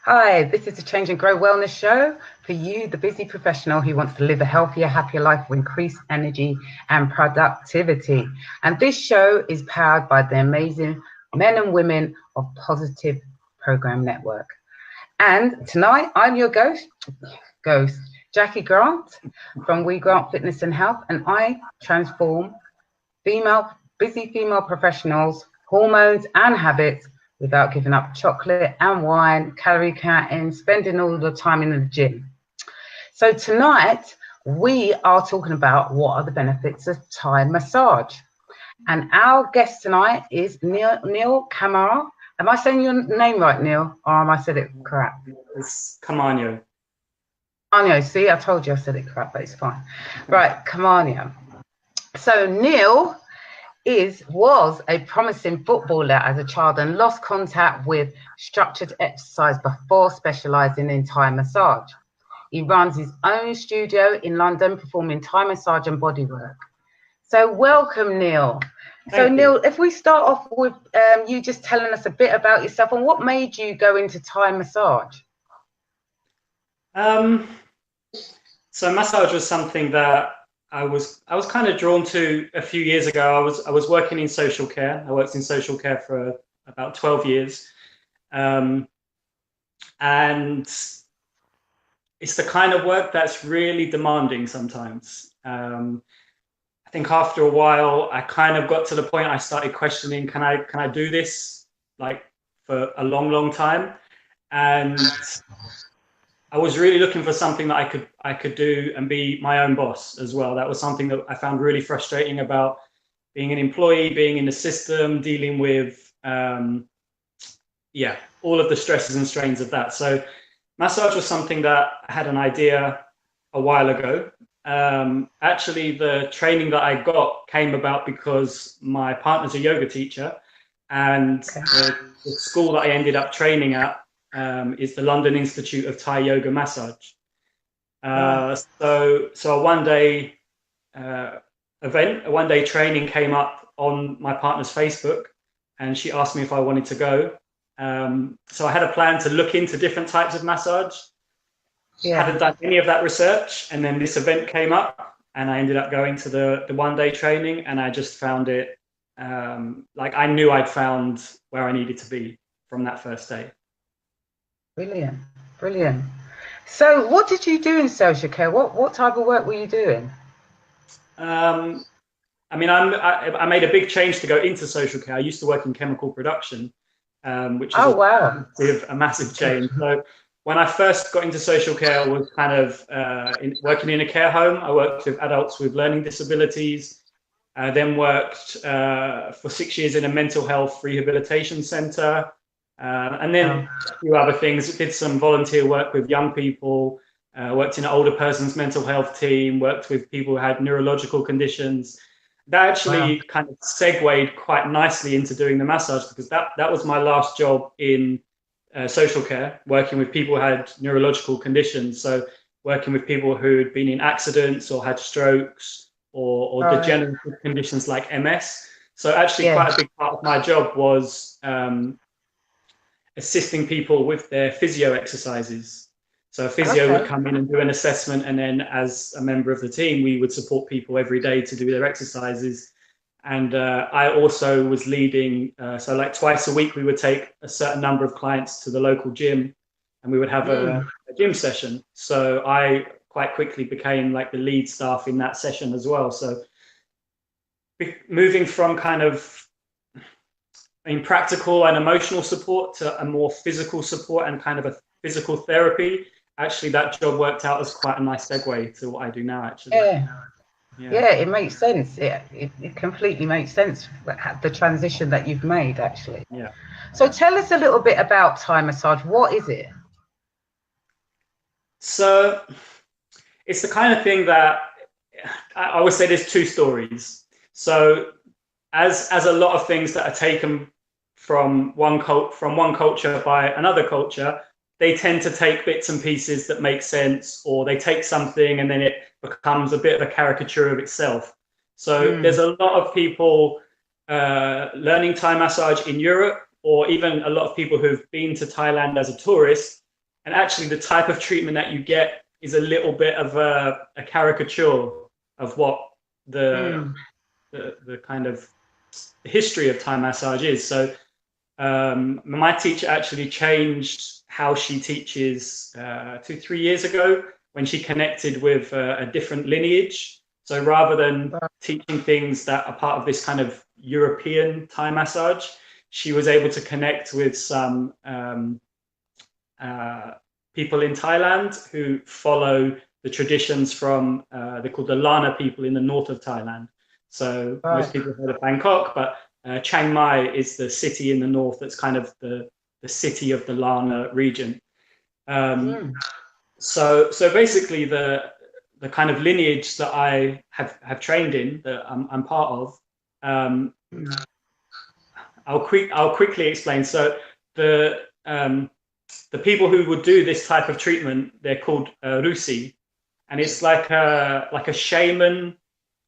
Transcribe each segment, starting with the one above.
Hi, this is the Change and Grow Wellness Show for you, the busy professional who wants to live a healthier, happier life with increased energy and productivity. And this show is powered by the amazing men and women of Positive Program Network. And tonight, I'm your ghost, Jackie Grant from We Grant Fitness and Health, and I transform busy female professionals, hormones and habits without giving up chocolate and wine, calorie counting, spending all the time in the gym. So tonight, we are talking about what are the benefits of Thai massage. And our guest tonight is Neill Caamaño. Am I saying your name right, Neill, or am I said it correct? It's Caamaño. Caamaño, see, I told you I said it correct, but it's fine. Right, Caamaño. So Neill was a promising footballer as a child and lost contact with structured exercise before specialising in Thai massage. He runs his own studio in London, performing Thai massage and bodywork. So welcome, Neill. Neill, if we start off with you just telling us a bit about yourself and what made you go into Thai massage? So massage was something that I was kind of drawn to a few years ago. I was working in social care. I worked in social care for about 12 years. And it's the kind of work that's really demanding sometimes. I think after a while, I kind of got to the point I started questioning, can I do this like for a long, long time? And I was really looking for something that I could do and be my own boss as well. That was something that I found really frustrating about being an employee, being in the system, dealing with all of the stresses and strains of that. So massage was something that I had an idea a while ago. Actually, the training that I got came about because my partner's a yoga teacher, and the school that I ended up training at is the London Institute of Thai Yoga Massage. So a one day training came up on my partner's Facebook, and she asked me if I wanted to go. So I had a plan to look into different types of massage. Hadn't done any of that research, and then this event came up, and I ended up going to the one day training, and I just found it like I knew I'd found where I needed to be from that first day. Brilliant. So what did you do in social care? What type of work were you doing? I mean, I made a big change to go into social care. I used to work in chemical production, which is a massive change. So when I first got into social care, I was kind of working in a care home. I worked with adults with learning disabilities. I then worked for 6 years in a mental health rehabilitation centre. And then a few other things. Did some volunteer work with young people, worked in an older person's mental health team, worked with people who had neurological conditions. That actually kind of segued quite nicely into doing the massage, because that was my last job in social care, working with people who had neurological conditions. So working with people who had been in accidents or had strokes or degenerative conditions like MS. So actually quite a big part of my job was assisting people with their physio exercises. So a physio would come in and do an assessment, and then as a member of the team, we would support people every day to do their exercises. And I also was leading, so like twice a week, we would take a certain number of clients to the local gym, and we would have a gym session. So I quite quickly became like the lead staff in that session as well. So moving from kind of practical and emotional support to a more physical support and kind of a physical therapy, actually that job worked out as quite a nice segue to what I do now, actually. Yeah, it makes sense. It completely makes sense, the transition that you've made, actually. Yeah. So tell us a little bit about Thai massage. What is it? So it's the kind of thing that I would say there's two stories. So as a lot of things that are taken from one culture by another culture, they tend to take bits and pieces that make sense, or they take something and then it becomes a bit of a caricature of itself. So there's a lot of people learning Thai massage in Europe, or even a lot of people who've been to Thailand as a tourist And actually the type of treatment that you get is a little bit of a caricature of what the kind of history of Thai massage is. So my teacher actually changed how she teaches 2-3 years ago when she connected with a different lineage. So rather than teaching things that are part of this kind of European Thai massage, she was able to connect with some people in Thailand who follow the traditions from, they're called the Lana people in the north of Thailand. So most people have heard of Bangkok, but Chiang Mai is the city in the north that's kind of the city of the Lana region. So basically the kind of lineage that I have trained in, that I'm part of, I'll quickly explain. So the people who would do this type of treatment, they're called Rusi, and it's like a shaman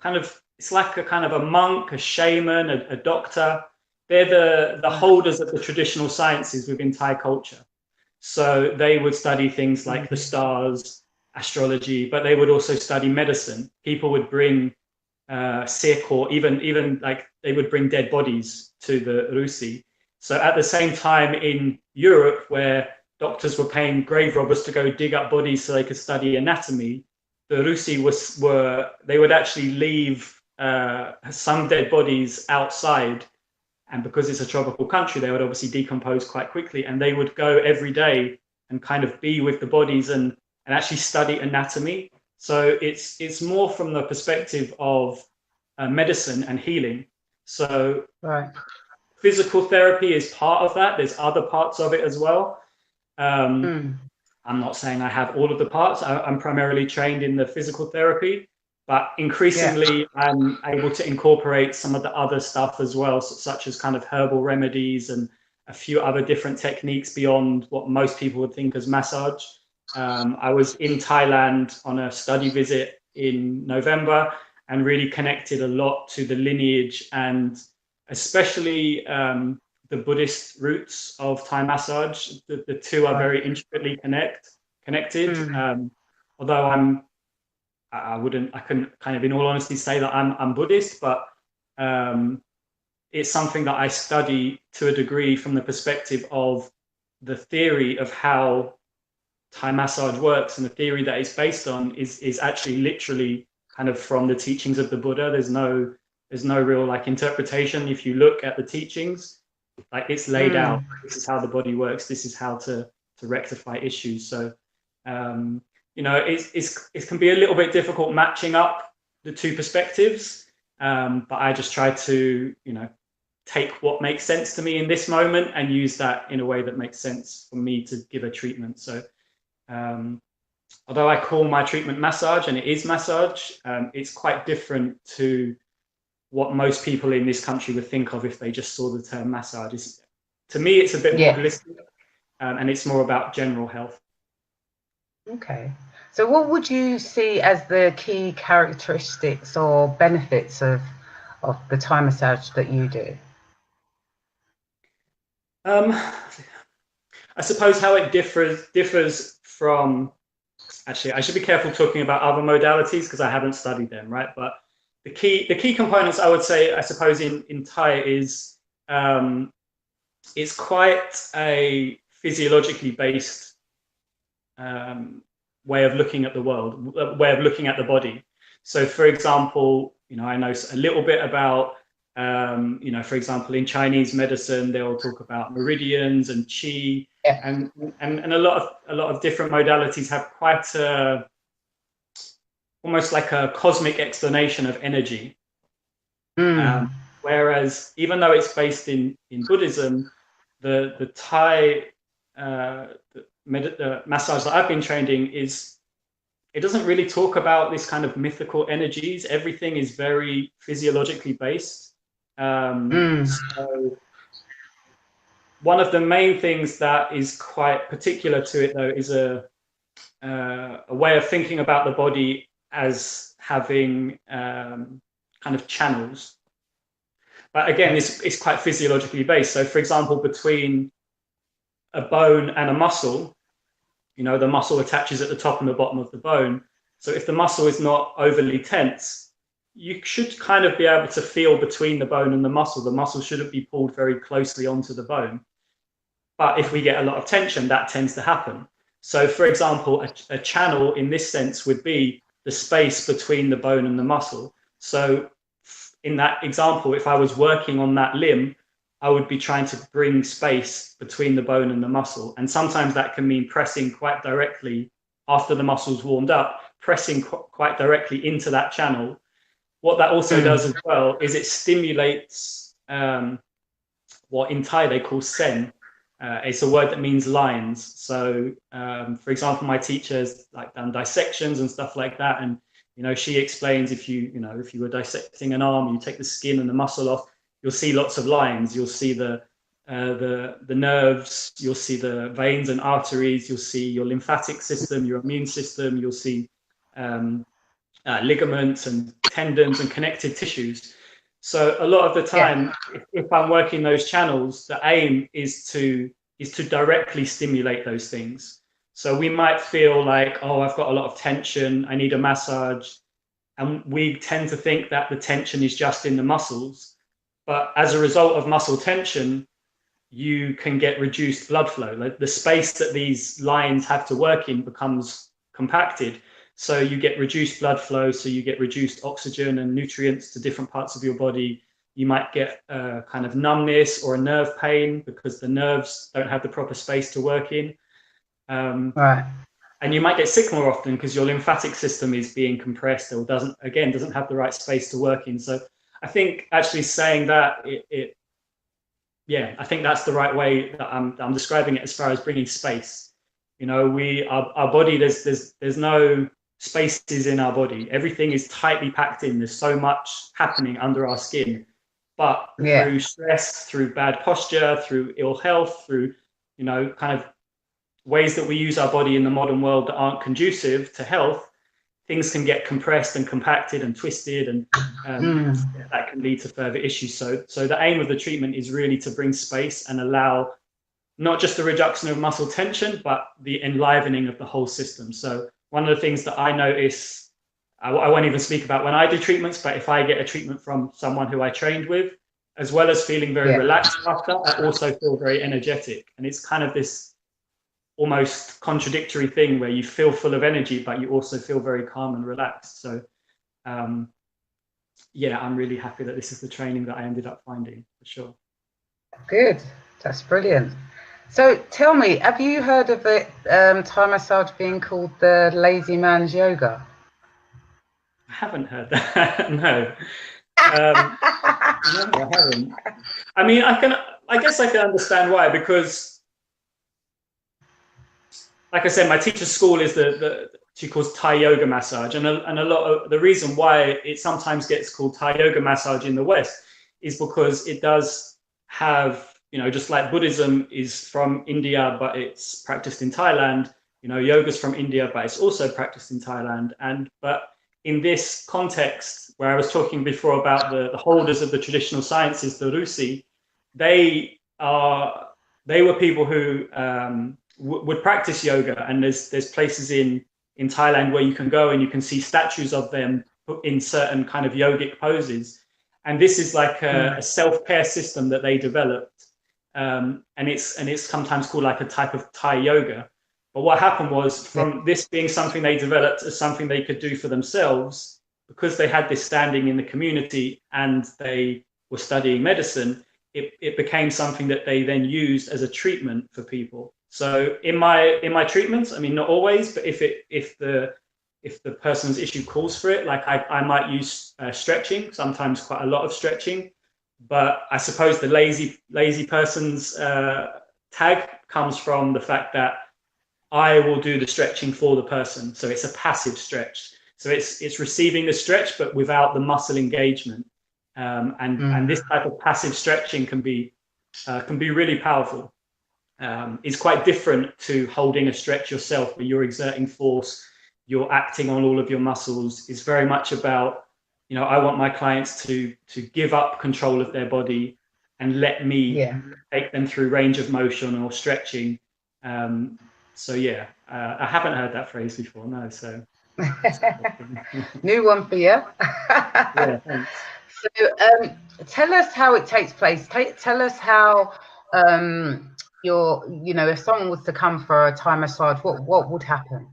kind of. It's like a kind of a monk, a shaman, a doctor. They're the holders of the traditional sciences within Thai culture. So they would study things like the stars, astrology, but they would also study medicine. People would bring sick, or even like they would bring dead bodies to the Rusi. So at the same time in Europe, where doctors were paying grave robbers to go dig up bodies so they could study anatomy, the Rusi they would actually leave some dead bodies outside, and because it's a tropical country, they would obviously decompose quite quickly, and they would go every day and kind of be with the bodies and actually study anatomy. So it's more from the perspective of medicine and healing. So physical therapy is part of that. There's other parts of it as well. I'm not saying I have all of the parts. I'm primarily trained in the physical therapy, but increasingly I'm able to incorporate some of the other stuff as well, such as kind of herbal remedies and a few other different techniques beyond what most people would think as massage. I was in Thailand on a study visit in November and really connected a lot to the lineage and especially the Buddhist roots of Thai massage. The two are very intricately connected. Although I couldn't kind of in all honesty say that I'm Buddhist, but it's something that I study to a degree from the perspective of the theory of how Thai massage works, and the theory that it's based on is actually literally kind of from the teachings of the Buddha. There's no real like interpretation. If you look at the teachings, like it's laid out, this is how the body works, this is how to rectify issues. So you know, it can be a little bit difficult matching up the two perspectives, but I just try to, you know, take what makes sense to me in this moment and use that in a way that makes sense for me to give a treatment. So although I call my treatment massage, and it is massage, it's quite different to what most people in this country would think of if they just saw the term massage. To me, it's a bit more holistic, and it's more about general health. Okay. So what would you see as the key characteristics or benefits of the Thai massage that you do? I suppose how it differs from, actually, I should be careful talking about other modalities because I haven't studied them, right? But the key components I would say, I suppose, in Thai is it's quite a physiologically based way of looking at the world, way of looking at the body. So, for example, you know, I know a little bit about, you know, for example, in Chinese medicine, they'll talk about meridians and qi, and a lot of different modalities have quite almost like a cosmic explanation of energy. Whereas, even though it's based in Buddhism, the Thai the massage that I've been trained in it doesn't really talk about this kind of mythical energies. Everything is very physiologically based. So one of the main things that is quite particular to it, though, is a way of thinking about the body as having kind of channels. But again, it's quite physiologically based. So, for example, between a bone and a muscle, you know, the muscle attaches at the top and the bottom of the bone. So if the muscle is not overly tense, you should kind of be able to feel between the bone and the muscle. The muscle shouldn't be pulled very closely onto the bone. But if we get a lot of tension, that tends to happen. So for example, a channel in this sense would be the space between the bone and the muscle. So in that example, if I was working on that limb, I would be trying to bring space between the bone and the muscle. And sometimes that can mean pressing quite directly after the muscle's warmed up, pressing quite directly into that channel. What that also does as well is it stimulates what in Thai they call sen. It's a word that means lines. So, for example, my teacher's like done dissections and stuff like that. And, you know, she explains if you were dissecting an arm, you take the skin and the muscle off, you'll see lots of lines. You'll see the nerves, you'll see the veins and arteries, you'll see your lymphatic system, your immune system, you'll see ligaments and tendons and connective tissues. So a lot of the time, if I'm working those channels, the aim is to directly stimulate those things. So we might feel like, oh, I've got a lot of tension, I need a massage. And we tend to think that the tension is just in the muscles. But as a result of muscle tension, you can get reduced blood flow. Like the space that these lines have to work in becomes compacted. So you get reduced blood flow, so you get reduced oxygen and nutrients to different parts of your body. You might get a kind of numbness or a nerve pain because the nerves don't have the proper space to work in. Right. And you might get sick more often because your lymphatic system is being compressed or doesn't have the right space to work in. So I think actually saying that, I think that's the right way that I'm describing it as far as bringing space. You know, our body, there's no spaces in our body. Everything is tightly packed in. There's so much happening under our skin. But through stress, through bad posture, through ill health, through, you know, kind of ways that we use our body in the modern world that aren't conducive to health, things can get compressed and compacted and twisted, and that can lead to further issues. So the aim of the treatment is really to bring space and allow not just the reduction of muscle tension, but the enlivening of the whole system. So one of the things that I notice, I won't even speak about when I do treatments, but if I get a treatment from someone who I trained with, as well as feeling very relaxed after, I also feel very energetic. And it's kind of this almost contradictory thing where you feel full of energy, but you also feel very calm and relaxed. So I'm really happy that this is the training that I ended up finding, for sure. Good, that's brilliant. So tell me, have you heard of it, Thai massage being called the lazy man's yoga? I haven't heard that. No. No, I haven't. I mean, I guess I can understand why, because like I said, my teacher's school is she calls Thai yoga massage, and a lot of the reason why it sometimes gets called Thai yoga massage in the West is because it does have, you know, just like Buddhism is from India, but it's practiced in Thailand, you know, yoga's from India, but it's also practiced in Thailand. But in this context, where I was talking before about the holders of the traditional sciences, the Rusi, they were people who would practice yoga, and there's places in Thailand where you can go and you can see statues of them in certain kind of yogic poses. And this is like a self-care system that they developed. And it's sometimes called like a type of Thai yoga. But what happened was, from this being something they developed as something they could do for themselves, because they had this standing in the community and they were studying medicine, it became something that they then used as a treatment for people. So in my treatments, I mean, not always, but if the person's issue calls for it, like I might use stretching, sometimes quite a lot of stretching. But I suppose the lazy person's tag comes from the fact that I will do the stretching for the person. So it's a passive stretch. So it's receiving the stretch, but without the muscle engagement. And this type of passive stretching can be really powerful. It's quite different to holding a stretch yourself, where you're exerting force, you're acting on all of your muscles. It's very much about, you know, I want my clients to give up control of their body and let me take them through range of motion or stretching. So yeah, I haven't heard that phrase before, no. So new one for you. Yeah, thanks. So tell us how it takes place. Tell us how if someone was to come for a Thai massage, what would happen?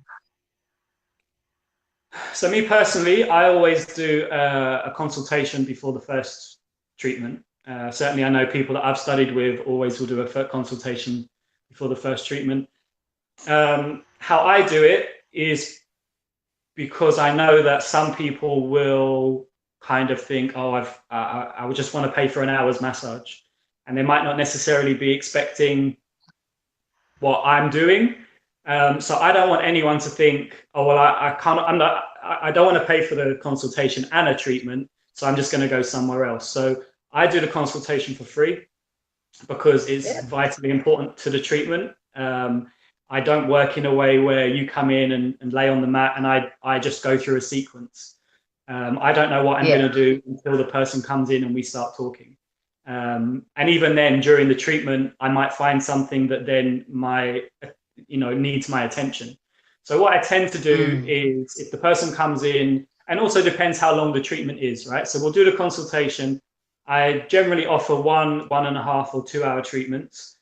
So me personally, I always do a consultation before the first treatment. Certainly I know people that I've studied with always will do a consultation before the first treatment. How I do it is because I know that some people will kind of think, oh, I would just want to pay for an hour's massage. And they might not necessarily be expecting what I'm doing. So I don't want anyone to think, oh, well, I don't want to pay for the consultation and a treatment, so I'm just going to go somewhere else. So I do the consultation for free because it's vitally important to the treatment. I don't work in a way where you come in and lay on the mat and I just go through a sequence. I don't know what I'm going to do until the person comes in and we start talking. And even then, during the treatment, I might find something that then needs my attention. So what I tend to do is, if the person comes in, and also depends how long the treatment is, right? So we'll do the consultation. I generally offer 1.5 or 2 hour treatments.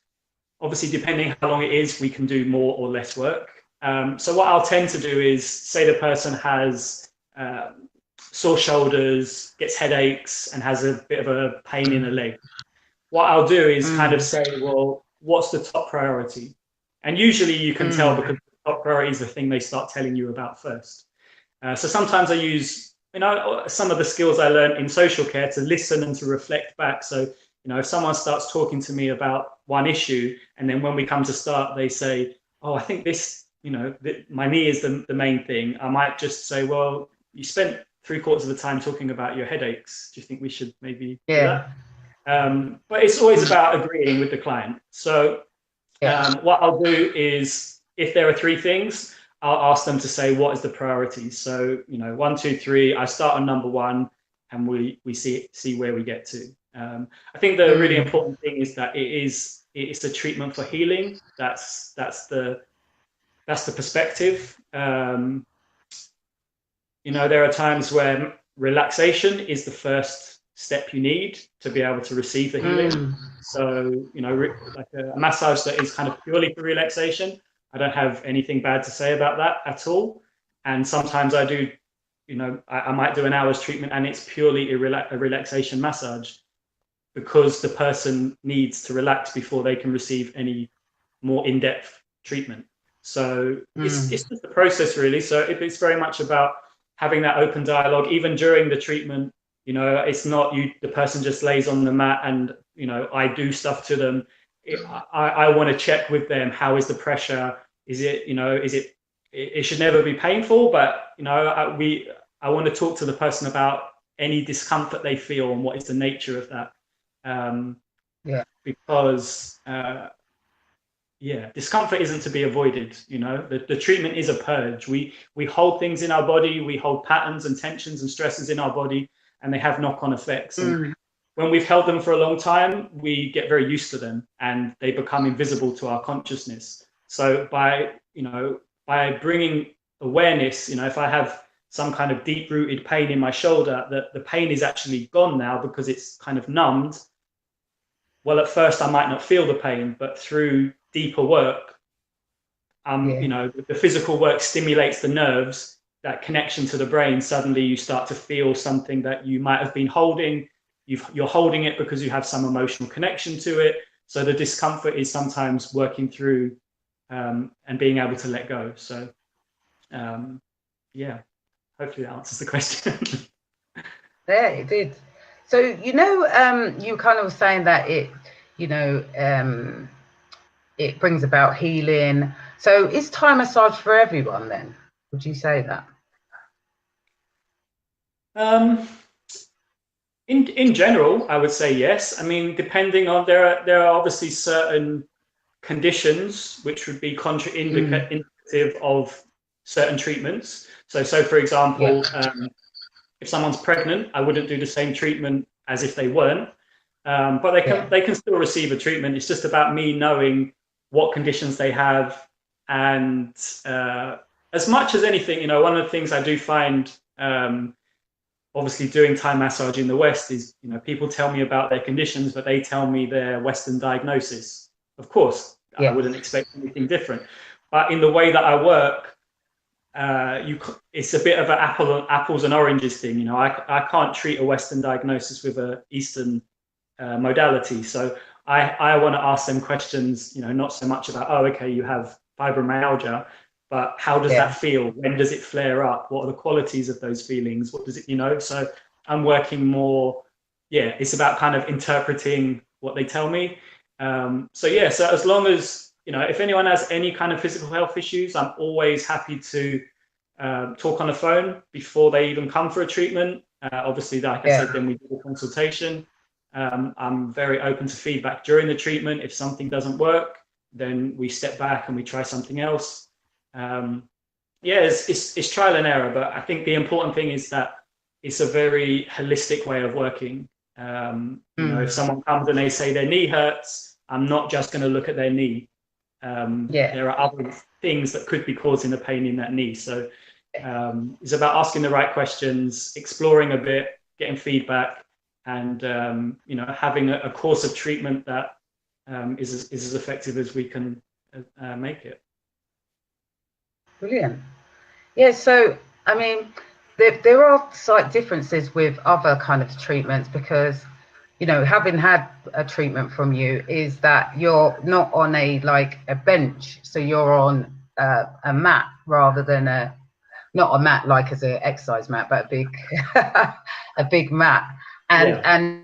Obviously, depending how long it is, we can do more or less work. So what I'll tend to do is, say the person has sore shoulders, gets headaches, and has a bit of a pain in the leg. What I'll do is kind of say, well, what's the top priority? And usually you can tell, because the top priority is the thing they start telling you about first. So sometimes I use, some of the skills I learned in social care to listen and to reflect back. So, if someone starts talking to me about one issue, and then when we come to start, they say, oh, I think this, my knee is the main thing. I might just say, well, you spent 3/4 of the time talking about your headaches. Do you think we should maybe do that? But it's always about agreeing with the client. So what I'll do is, if there are 3 things, I'll ask them to say, what is the priority? So, 1, 2, 3, I start on number 1 and we see where we get to. I think the really important thing is that it's a treatment for healing. That's the perspective. There are times where relaxation is the first step you need to be able to receive the healing. So, like a massage that is kind of purely for relaxation, I don't have anything bad to say about that at all. And sometimes I do, I might do an hour's treatment and it's purely a relaxation massage, because the person needs to relax before they can receive any more in-depth treatment. So it's just the process, really. So it's very much about having that open dialogue, even during the treatment. It's not the person just lays on the mat and, I do stuff to them. I want to check with them, how is the pressure? Is it, it should never be painful, but, I want to talk to the person about any discomfort they feel and what is the nature of that. Because discomfort isn't to be avoided. The treatment is a purge. We hold things in our body, we hold patterns and tensions and stresses in our body, and they have knock-on effects. And when we've held them for a long time, we get very used to them and they become invisible to our consciousness. So by bringing awareness, if I have some kind of deep-rooted pain in my shoulder, that the pain is actually gone now because it's kind of numbed. Well, at first I might not feel the pain, but through deeper work, the physical work stimulates the nerves, that connection to the brain. Suddenly you start to feel something that you might have been holding. You're holding it because you have some emotional connection to it. So the discomfort is sometimes working through and being able to let go. So hopefully that answers the question. Yeah, it did. So, you kind of were saying that it brings about healing. So is Thai massage for everyone then? Would you say that? In general, I would say yes. I mean, depending on, there are obviously certain conditions which would be contraindicative of certain treatments. So for example, if someone's pregnant, I wouldn't do the same treatment as if they weren't. But they can still receive a treatment. It's just about me knowing what conditions they have And as much as anything, one of the things I do find, obviously doing Thai massage in the West is, people tell me about their conditions, but they tell me their Western diagnosis. Of course, I wouldn't expect anything different. But in the way that I work, it's a bit of an apples and oranges thing. I can't treat a Western diagnosis with an Eastern modality. So I want to ask them questions, not so much about, oh, okay, you have fibromyalgia, but how does that feel? When does it flare up? What are the qualities of those feelings? What does it, so I'm working more, it's about kind of interpreting what they tell me. So as long as, if anyone has any kind of physical health issues, I'm always happy to talk on the phone before they even come for a treatment. Obviously, like I said, then we do a consultation. I'm very open to feedback during the treatment. If something doesn't work, then we step back and we try something else. It's trial and error, but I think the important thing is that it's a very holistic way of working. If someone comes and they say their knee hurts, I'm not just going to look at their knee. There are other things that could be causing the pain in that knee. So it's about asking the right questions, exploring a bit, getting feedback, and having a course of treatment that is as effective as we can make it. Brilliant. Yeah, so I mean, there are slight differences with other kind of treatments because, having had a treatment from you is that you're not on a bench, so you're on a mat rather than not a mat like as an exercise mat, but a big mat, and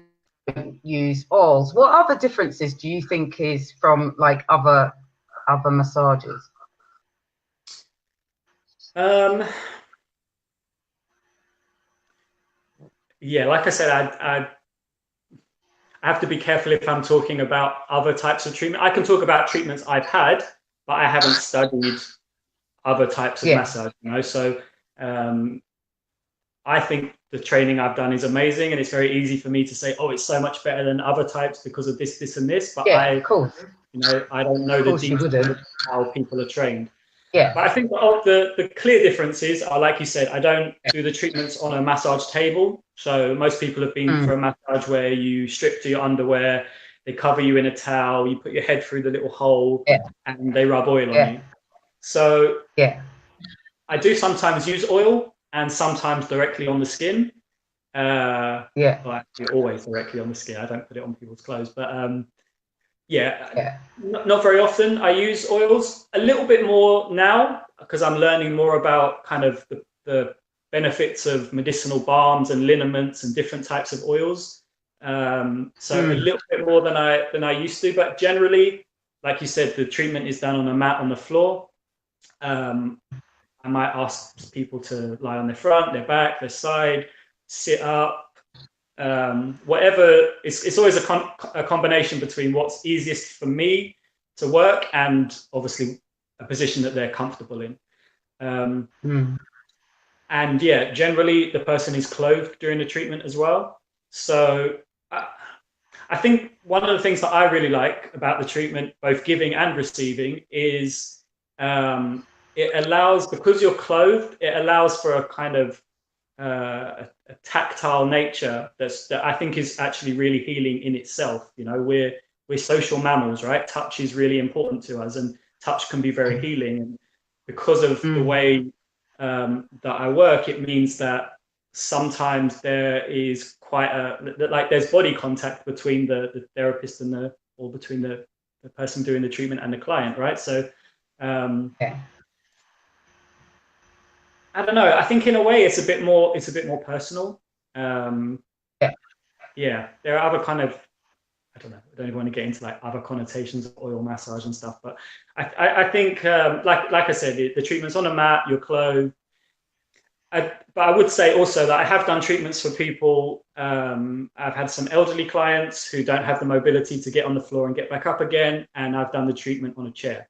use oils. What other differences do you think is from other massages? Like I said, I have to be careful if I'm talking about other types of treatment. I can talk about treatments I've had, but I haven't studied other types of massage. So I think the training I've done is amazing, and it's very easy for me to say, oh, it's so much better than other types because of this, this, and this. But I don't know the details of how people are trained. But I think the clear differences are, like you said, I don't do the treatments on a massage table. So most people have been for a massage where you strip to your underwear, they cover you in a towel, you put your head through the little hole, and they rub oil on you. So I do sometimes use oil and sometimes directly on the skin. Well, actually always directly on the skin. I don't put it on people's clothes, but not very often. I use oils a little bit more now because I'm learning more about kind of the benefits of medicinal balms and liniments and different types of oils. So a little bit more than I used to, but generally, like you said, the treatment is done on a mat on the floor. I might ask people to lie on their front, their back, their side, sit up. Whatever, it's always a combination between what's easiest for me to work and obviously a position that they're comfortable in. And generally the person is clothed during the treatment as well. So I think one of the things that I really like about the treatment, both giving and receiving, is it allows, because you're clothed, it allows for a kind of a tactile nature that I think is actually really healing in itself. We're social mammals, right? Touch is really important to us, and touch can be very healing. And because of the way that I work, it means that sometimes there is quite there's body contact between the therapist and between the person doing the treatment and the client, right? So I don't know. I think in a way it's a bit more personal. There are other kind of, I don't know, I don't even want to get into other connotations of oil massage and stuff, but I think like I said, the treatment's on a mat, you're clothed. But I would say also that I have done treatments for people. I've had some elderly clients who don't have the mobility to get on the floor and get back up again, and I've done the treatment on a chair.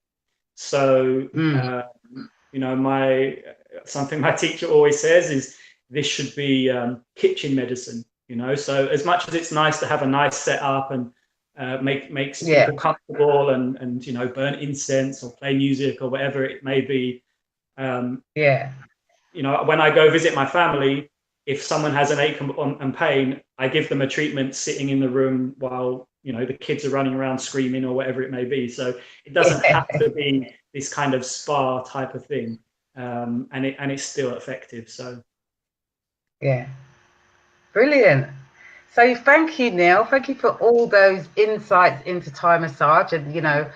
So something my teacher always says is this should be kitchen medicine. So as much as it's nice to have a nice setup and makes people comfortable, and you know, burn incense or play music or whatever it may be. You know, when I go visit my family, if someone has an ache and pain, I give them a treatment sitting in the room while, you know, the kids are running around screaming or whatever it may be. So it doesn't have to be this kind of spa type of thing, and it's still effective. So brilliant. So thank you, Neill. Thank you for all those insights into Thai massage, and, you know,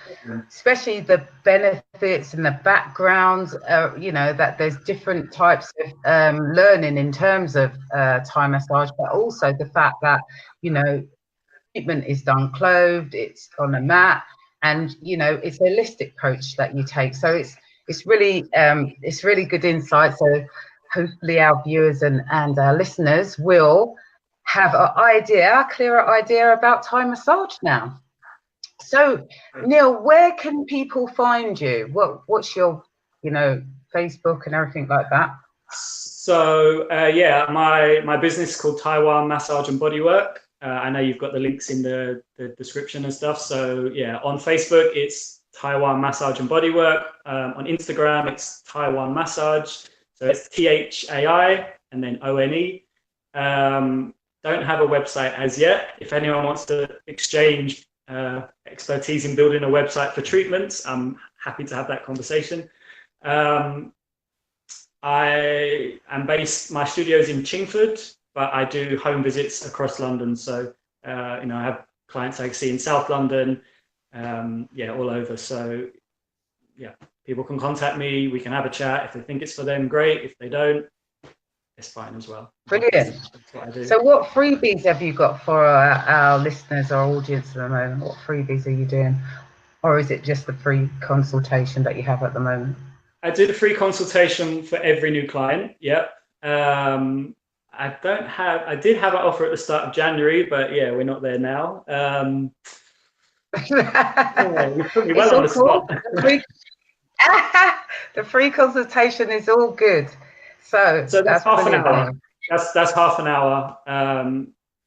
especially the benefits and the backgrounds, you know, that there's different types of learning in terms of Thai massage, but also the fact that, you know, treatment is done clothed, it's on a mat, and, you know, it's a holistic approach that you take. So it's really good insight. So hopefully our viewers and our listeners will have a clearer idea about Thai massage now. So Neill, where can people find you? What's your, you know, Facebook and everything like that? So my business is called ThaiOneMassage Bodywork. I know you've got the links in the description and stuff. So yeah, on Facebook it's ThaiOneMassage Bodywork. On Instagram it's ThaiOneMassage. So it's THAI and then ONE. Don't have a website as yet. If anyone wants to exchange expertise in building a website for treatments, I'm happy to have that conversation. I am based, my studio's in Chingford, but I do home visits across London. So, you know, I have clients I see in South London, all over. So, yeah, people can contact me. We can have a chat. If they think it's for them, great. If they don't, it's fine as well. Brilliant. That's what I do. So what freebies have you got for our listeners, our audience at the moment? What freebies are you doing? Or is it just the free consultation that you have at the moment? I do the free consultation for every new client. Yep. I did have an offer at the start of January, but yeah, we're not there now. You put me well on the spot. The free consultation is all good. So that's half an hour. That's half an hour.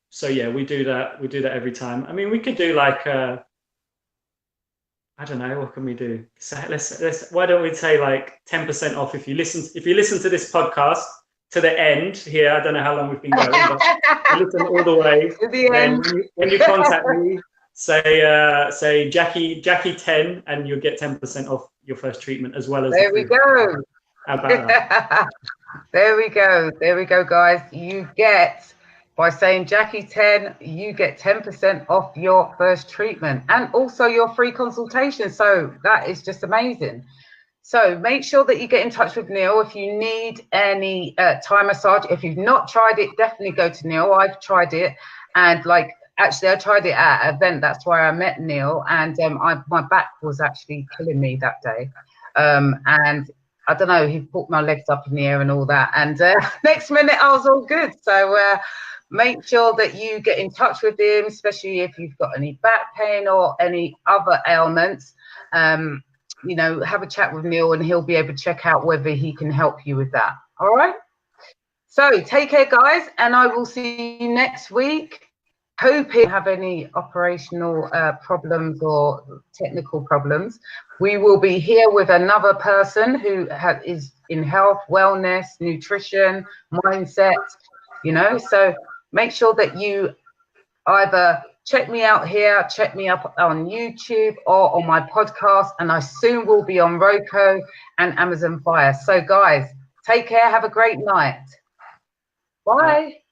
So yeah, we do that. We do that every time. I mean, we could do like I don't know, what can we do? So let's why don't we say like 10% off if you listen to this podcast to the end here. I don't know how long we've been going, but you listen all the way. To the end. When you contact me, say Jackie 10, and you'll get 10% off your first treatment as well as. There we go. How about that? There we go, guys. You get, by saying Jackie 10, you get 10% off your first treatment and also your free consultation. So that is just amazing. So make sure that you get in touch with Neill if you need any Thai massage. If you've not tried it, definitely go to Neill. I've tried it, and actually I tried it at an event. That's where I met Neill, and my back was actually killing me that day. And I don't know, he put my legs up in the air and all that. And next minute I was all good. So make sure that you get in touch with him, especially if you've got any back pain or any other ailments. You know, have a chat with Neill and he'll be able to check out whether he can help you with that. All right. So take care, guys. And I will see you next week. Hope you have any operational problems or technical problems. We will be here with another person who is in health, wellness, nutrition, mindset, you know. So make sure that you either check me out here, check me up on YouTube or on my podcast, and I soon will be on Roku and Amazon Fire. So guys, take care. Have a great night. Bye.